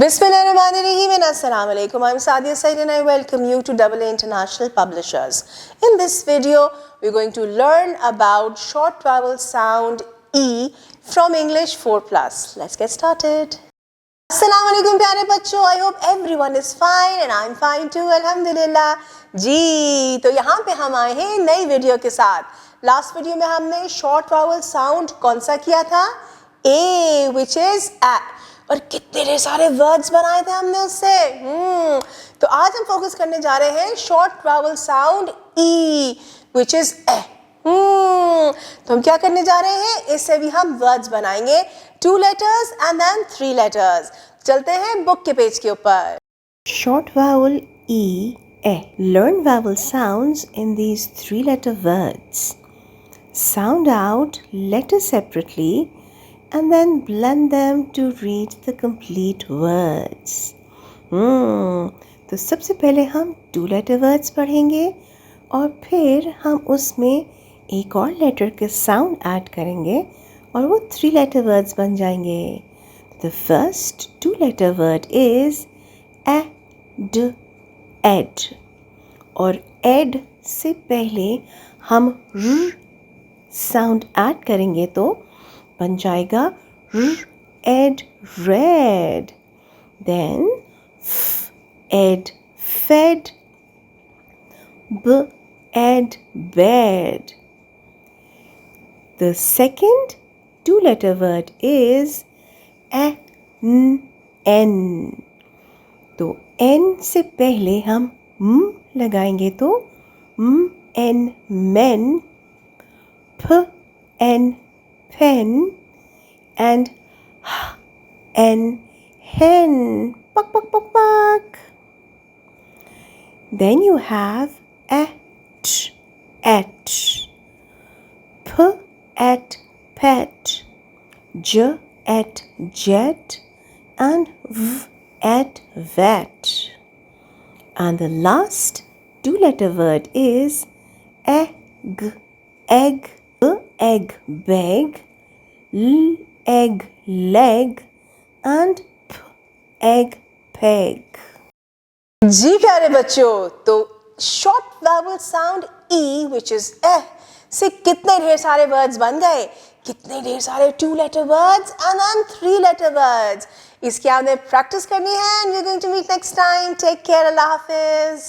Bismillahirrahmanirrahim and Assalamu alaikum. I'm Sadia Said and I welcome you to Double A International Publishers. In this video, we're going to learn about short vowel sound E from English 4+. Let's get started. Assalamu alaikum प्यारे बच्चों. I hope everyone is fine and I'm fine too. Alhamdulillah. जी, तो यहाँ पे हम आए हैं नई video के साथ. लास्ट वीडियो में हमने शॉर्ट वावल साउंड कौन सा किया था? A, which is A. और कितने ढेर सारे वर्ड्स बनाए थे हमने उससे. तो आज हम फोकस करने जा रहे हैं short vowel sound E, which is A. तो हम क्या करने जा रहे हैं? इससे भी हम वर्ड्स बनाएंगे 2 letters and then 3 letters. चलते हैं बुक के पेज के ऊपर. Short vowel E, A. Learn vowel sounds in these 3-letter words. Sound out letters separately and then blend them to read the complete words. तो सबसे पहले हम 2-letter words पढ़ेंगे और फिर हम उसमें एक और लेटर के साउंड ऐड करेंगे और वो 3-letter words बन जाएंगे. The first 2-letter word is ed. और ed से पहले हम r साउंड ऐड करेंगे तो बन जाएगा ed red. Then ed fed. Ed bed. The second 2-letter word is n. तो n से पहले हम लगाएंगे तो n men, n pen and n hen. Puck puck puck puck. Then you have at, p at pet, j at jet and v at vet. And the last 2-letter word is egg, egg beg, egg leg and egg peg. जी प्यारे बच्चों, तो short vowel sound E, which is A, से कितने ढेर सारे words बन गए, कितने ढेर सारे 2-letter words and then 3-letter words. इसकी आपने प्रैक्टिस करनी है and we're going to meet next time. Take care. Allah Hafiz.